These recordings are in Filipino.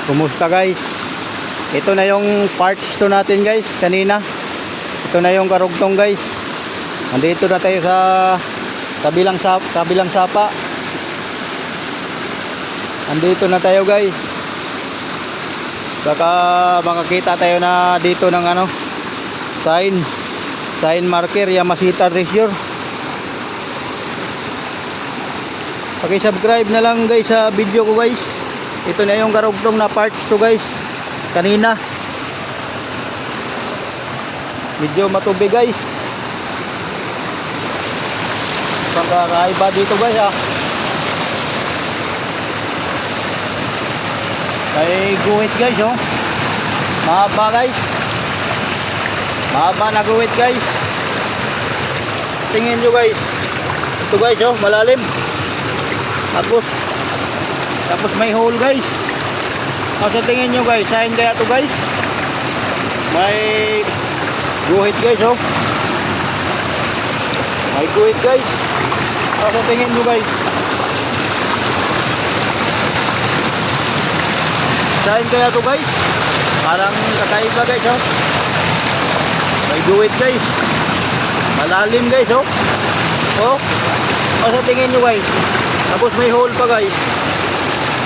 Kumusta guys? Ito na yung parts to natin guys kanina. Ito na yung karugtong guys. Nandito na tayo sa kabilang sapa. Nandito na tayo guys. Baka makakita tayo na dito ng ano, sign marker Yamashita Treasure. Paki-subscribe na lang guys sa video ko guys. Ito na yung karugtong na parts to guys kanina. Medyo matubig guys. Pagkakaiba dito guys ha. May guhit guys oh. Mahaba guys. Mahaba na guhit guys. Tingin nyo guys. Ito guys oh, malalim. Tapos may hole guys. So tingin nyo guys, sign kaya to guys. May guhit guys oh. May guhit guys. So tingin nyo guys. Sign kaya to guys. Parang kakaiba guys oh. May guhit guys. Malalim guys oh. Oh. So tingin nyo guys. Tapos may hole pa guys.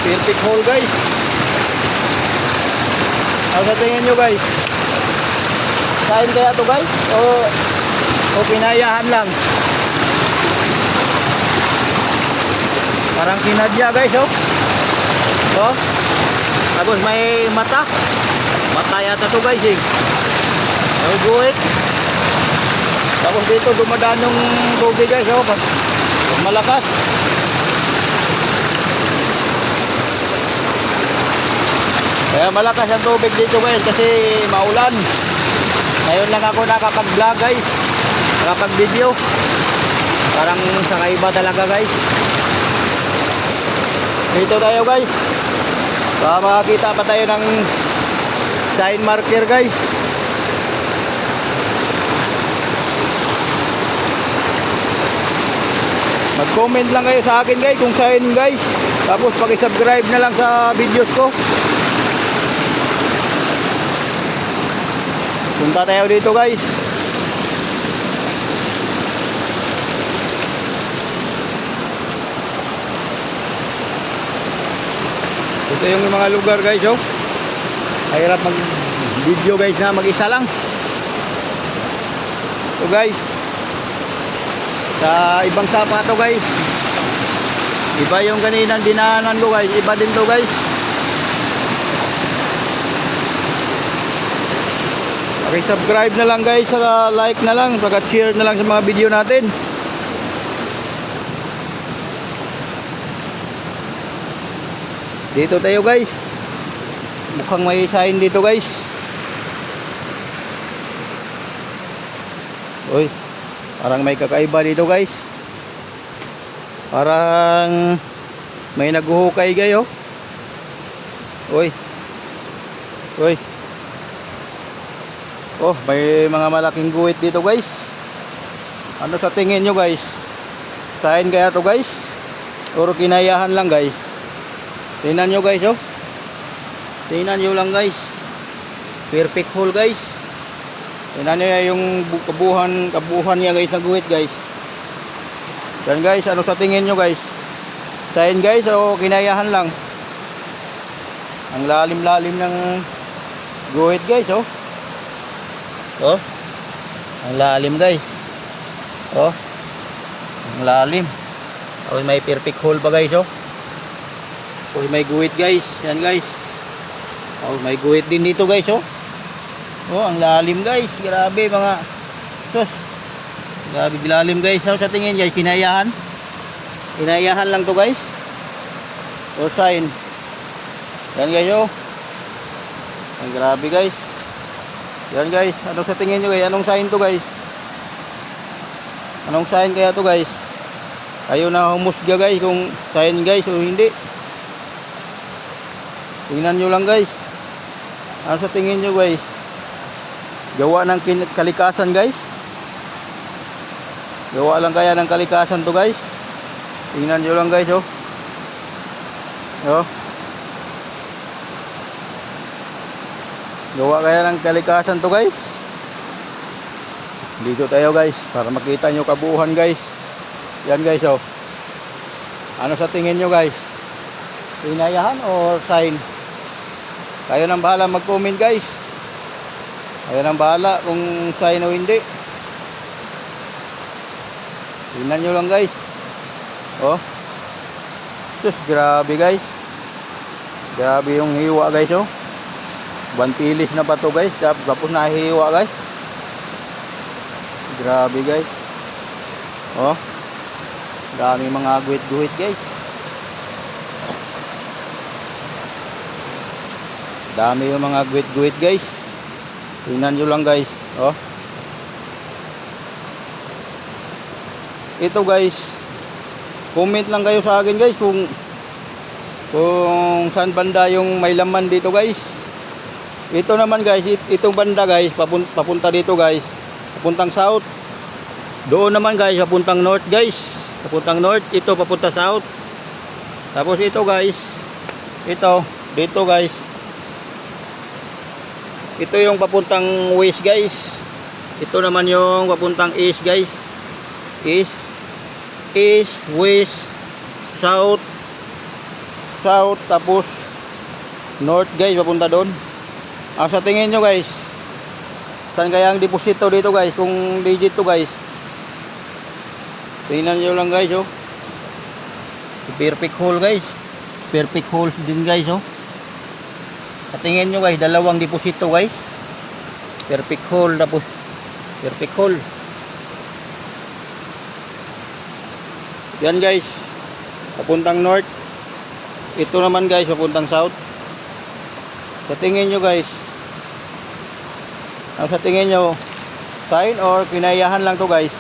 Perfect hole guys. Sa tingin nyo guys, sign kaya to guys o pinayahan lang? Parang kinadya guys oh. Oh. Tapos may mata yata to guys eh. May guhit. Tapos dito dumadaan yung tubig guys oh. Pag malakas. Kaya malakas ang tubig dito guys kasi maulan. Ngayon lang ako nakapag-vlog guys. Nakapag-video. Parang sakaiba talaga guys. Dito tayo guys. Baka makakita pa tayo ng sign marker guys. Mag-comment lang kayo sa akin guys kung sign guys. Tapos paki-subscribe na lang sa videos ko. Punta tayo dito guys. Ito yung mga lugar guys oh. Mahirap mag video guys na mag-isa lang. So guys, sa ibang sapa to guys. Iba yung kaninang dinaanan ko guys. Iba din to guys. Subscribe na lang guys, saka like na lang, saka share na lang sa mga video natin. Dito tayo guys. Mukhang may sign dito guys. Uy, parang may kakaiba dito guys. Parang may naghuhukay kayo. Uy. Uy. Oh, may mga malaking guhit dito guys. Ano sa tingin nyo guys? Sign kaya to guys? Or kinayahan lang guys? Tingnan nyo guys oh. Tingnan nyo lang guys. Perfect hole guys. Tingnan nyo yung kabuhan niya guys na guhit guys. Yan guys, ano sa tingin nyo guys? Sign guys o kinayahan lang? Ang lalim-lalim ng guhit guys oh. Oh, ang lalim guys. Oh, ang lalim. Oh, may perfect hole pa guys oh. Oh, may guhit guys. Yan guys. Oh, may guhit din dito guys oh. Oh, ang lalim guys. Grabe mga sus. Grabe lalim guys. Sa tingin guys, kinayahan. Kinayahan lang to guys. Oh, sign. Yan guys oh. Ang grabe guys. Yan guys, ano sa tingin nyo guys? Anong sign to guys? Anong sign kaya to guys? Ayaw na humusga guys kung sign guys o hindi. Tingnan nyo lang guys. Ano sa tingin nyo guys? Gawa ng kalikasan guys? Gawa lang kaya ng kalikasan to guys? Tingnan nyo lang guys oh. Oh. Gawa kaya ng kalikasan to guys. Dito tayo guys para makita nyo kabuuhan guys. Yan guys oh. Ano sa tingin nyo guys? Inayahan or sign? Kayo nang bahala mag-comment guys. Kayo nang bahala kung sign o hindi. Tingnan nyo lang guys. Oh. Just grabe guys. Grabe yung hiwa guys oh. Bantilis na pa to guys. Tapos nahihiwa guys. Grabe guys. Oh. Dami mga guhit-guhit guys. Dami yung mga guhit-guhit guys. Tingnan nyo lang guys. Oh. Ito guys. Comment lang kayo sa akin guys kung saan banda yung may laman dito guys. Ito naman guys, itong banda guys, papunta dito guys, papuntang south. Doon naman guys, papuntang north guys. Papuntang north, ito papunta south. Tapos ito guys, ito, dito guys. Ito yung papuntang west guys. Ito naman yung papuntang east guys. East, west, south, tapos north guys, papunta doon. Sa tingin nyo guys, saan kaya ang deposito dito guys? Kung legit to guys, tingnan nyo lang guys oh. Perfect hole guys. Perfect holes din guys oh. Sa tingin nyo guys, dalawang deposito guys. Perfect hole, tapos perfect hole. Yan guys, papuntang north. Ito naman guys, papuntang south. Sa tingin nyo guys, sa tingin nyo, sign or kinayahan lang to guys?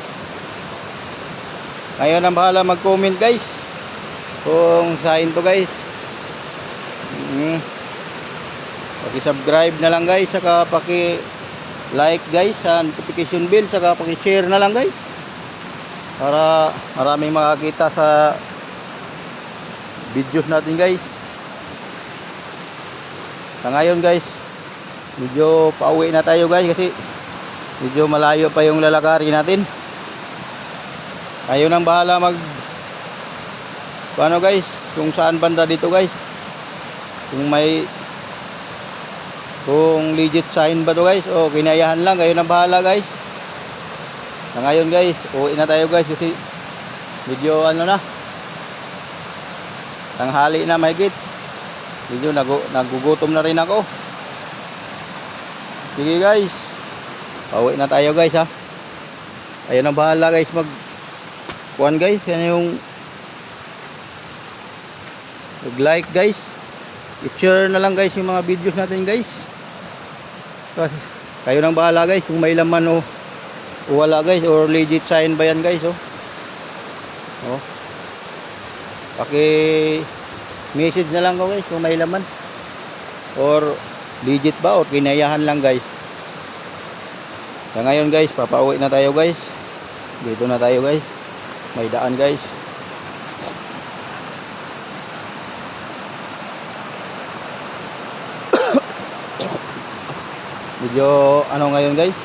Ngayon ang bahala mag-comment guys kung sign to guys. Paki-subscribe na lang guys, saka paki-like guys, sa notification bell, saka paki-share na lang guys para maraming makakita sa videos natin guys. Sa ngayon guys, medyo pauwi na tayo guys kasi medyo malayo pa yung lalakarin natin. Kayo nang bahala paano guys, kung saan banda dito guys, kung legit sign ba to guys o kinayahan lang. Kayo nang bahala guys. Sa ngayon guys, uwi na tayo guys kasi medyo ano na, tanghali na mahigit. Medyo nagugutom na rin ako. Sige guys, pauwi na tayo guys ha. Ayun ang bahala guys kuan guys, yan yung like guys, i-share na lang guys yung mga videos natin guys. Kasi kayo nang bahala guys kung may laman o wala guys, or legit sign ba yan guys oh. Oh. Message na lang ko guys kung may laman or legit ba o kinayahan lang guys. Sa ngayon guys, papauwi na tayo guys. Dito na tayo guys. May daan guys. Medyo ano ngayon guys,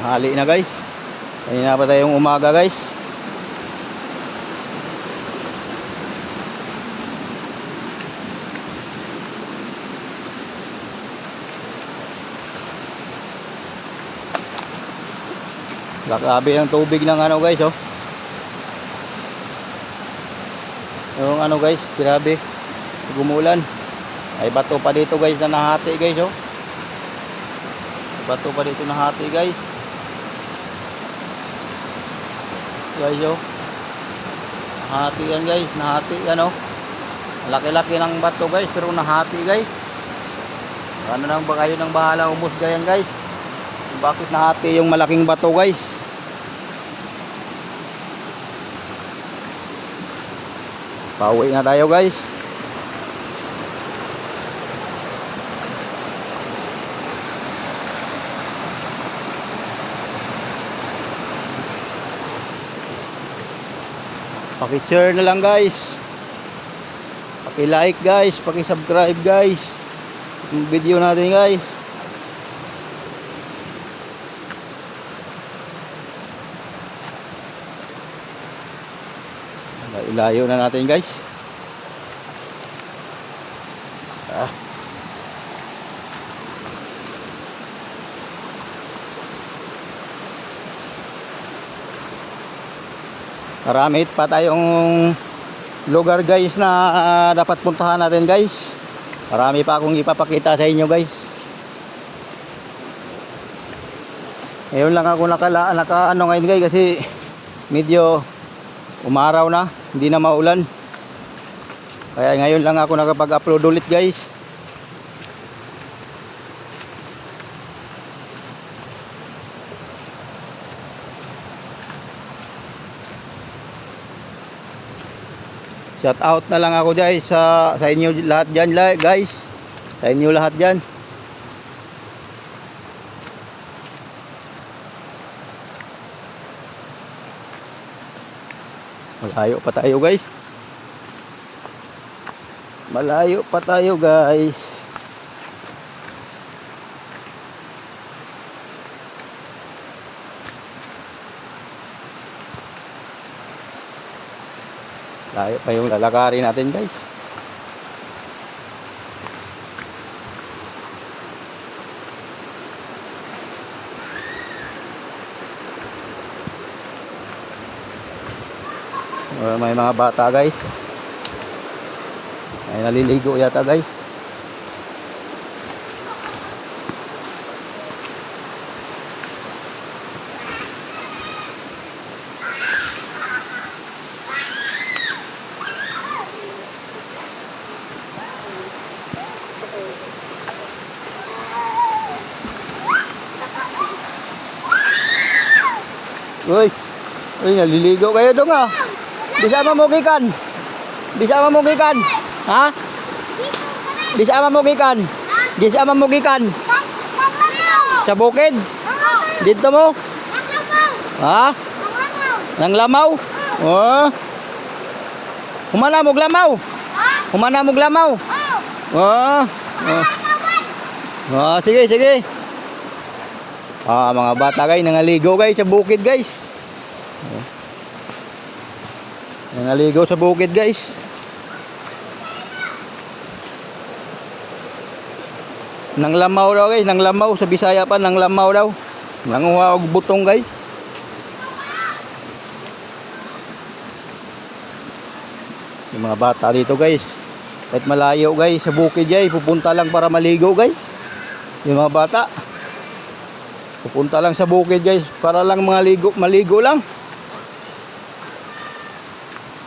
tanghali na guys. Kanina pa tayong umaga guys. Grabe ang tubig ng ano guys oh. Yung ano guys, grabe. Gumulan. Ay bato pa dito guys na nahati guys oh. Bato pa dito nahati guys. Guys oh. Nahati yan guys, nahati yan oh. Laki-laki ng bato guys, pero nahati guys. Ano nang ba kayo nang bahala umusga yan guys? Bakit nahati yung malaking bato guys? Pauwi na tayo guys. Paki-share na lang guys. Paki-like guys, paki-subscribe guys. Yung video natin guys. Ilayo na natin guys. Marami pa tayong lugar guys na dapat puntahan natin guys. Marami pa akong ipapakita sa inyo guys. Ngayon lang ako naka ngayon guys kasi medyo umaraw na, hindi na maulan. Kaya ngayon lang ako nakapag-upload ulit guys. Shout out na lang ako guys sa inyo lahat diyan guys. Sa inyo lahat diyan. Malayo pa tayo guys. Malayo pa tayo guys. Layo pa yung lalakarin natin guys. May mga bata guys. Ay naliligo yata guys. Uy, naliligo kayo dong ah. Bisa mamugikan. Bisa mamugikan. Ha? Bisa mamugikan. Bisa mamugikan. Sa bukid. Dito mo? Ha? Nang lamaw? Oh. Humana mo glamaw? Humana mo glamaw? Oh. Oh, sige, sige. Mga bata guys, nangaligo guys sa bukid guys. Nangaligo sa bukid guys. Nang lamaw daw guys, nang lamaw sa Bisaya pa, nang lamaw daw. Nanguha og butong guys. Yung mga bata dito guys, kahit malayo guys sa bukid guys, pupunta lang para maligo guys. Yung mga bata pupunta lang sa bukid guys para lang maligo lang.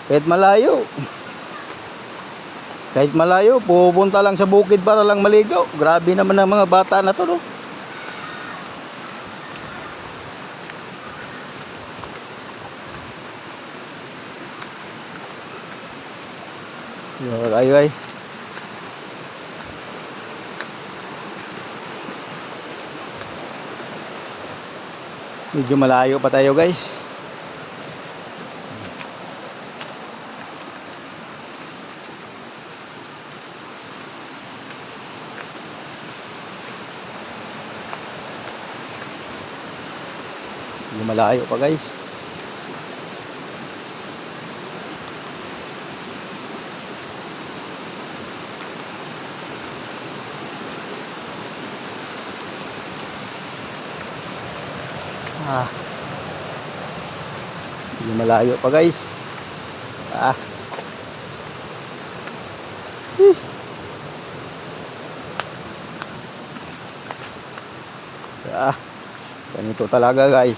Kahit malayo, pupunta lang sa bukid para lang maligo. Grabe naman ang mga bata na to, no? Ay. Medyo malayo pa tayo guys. Medyo malayo pa guys. Medyo malayo pa guys. Ganito talaga guys.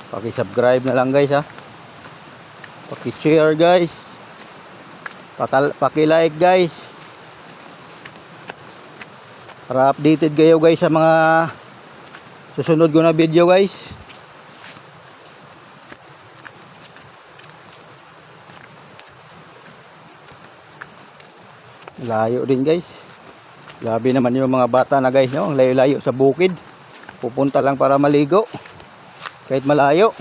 Paki-subscribe na lang guys ha. Paki-share guys. Paki-like guys. Para updated kayo guys sa mga susunod ko na video guys. Layo din guys. Grabe naman yung mga bata na guys, no? Ang layo-layo sa bukid. Pupunta lang para maligo. Kahit malayo.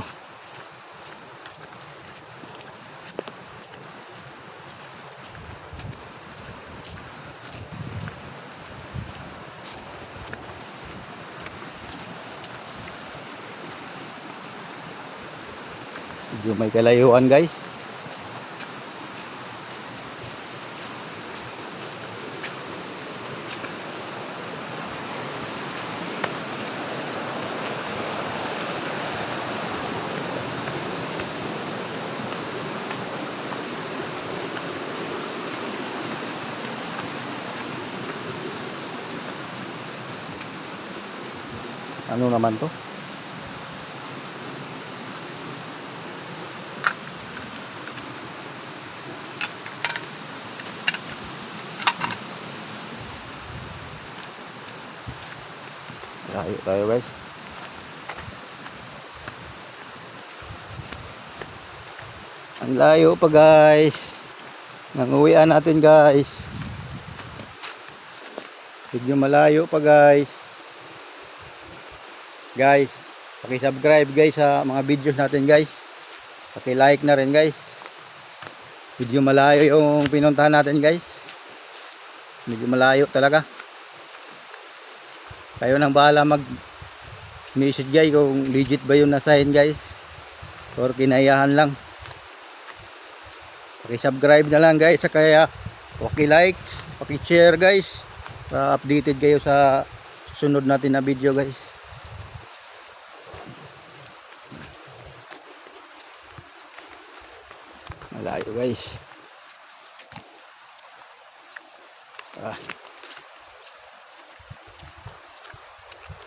Medyo may kalayuan guys. Ano naman to? Layo tayo guys. Ang layo pa guys. Nanguwian natin guys. Medyo malayo pa guys. Guys, paki-subscribe guys sa mga videos natin guys. Paki-like na rin guys. Medyo malayo yung pinuntahan natin guys. Medyo malayo talaga. Kayo nang bahala mag-message guys kung legit ba yung na-sign guys. Or kinayahan lang. Paki-subscribe na lang guys. Kaya paki-like, paki-share guys. Para updated kayo sa susunod natin na video guys. Malayo guys.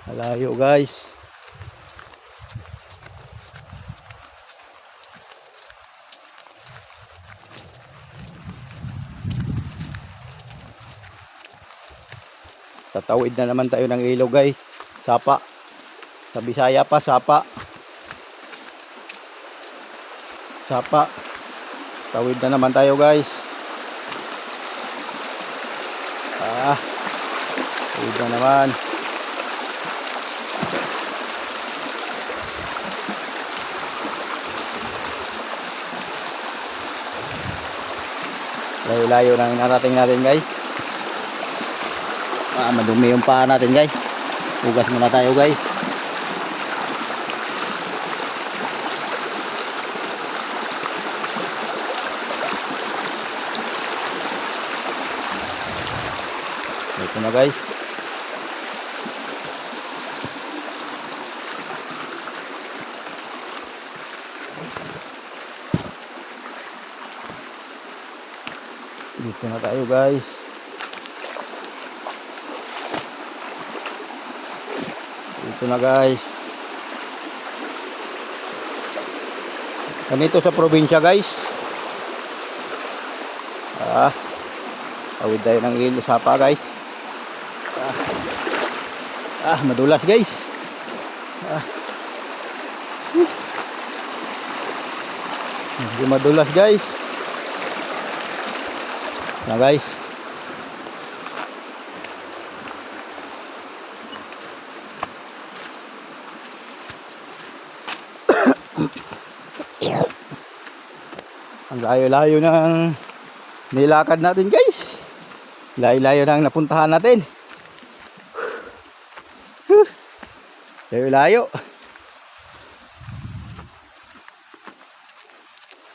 Malayo guys. Tatawid na naman tayo ng ilog guys. Sapa. Sa Bisaya pa, sapa. Sapa. Tawid na naman tayo guys. Tawid na naman. Layo-layo nang narating natin guys. Madumi yung paa natin guys. Hugas muna tayo guys. Ito na guys. Dito na tayo guys. Dito na guys. Ganito sa probinsya guys. Tawid tayo ng ilo sapa guys. Madulas guys. Medyo madulas guys. Na guys. Ang layo-layo ng nilakad natin guys. Layo-layo ng napuntahan natin. Layo-layo.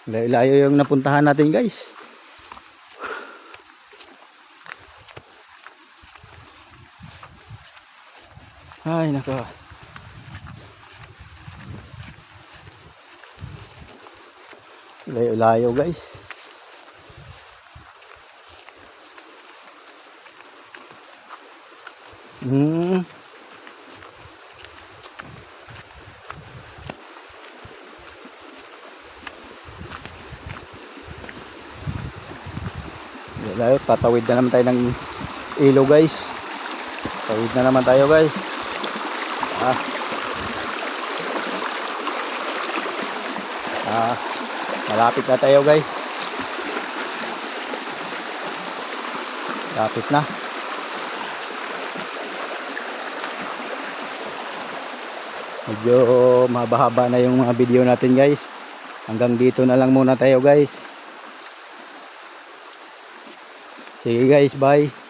Layo-layo yung napuntahan natin guys. Ay nako. Layo-layo guys. Layo, tatawid na naman tayo ng ilo guys. Tawid na naman tayo guys. Malapit na tayo guys. Malapit na. Medyo mahaba-haba na yung mga video natin guys. Hanggang dito na lang muna tayo guys. Sige guys, bye.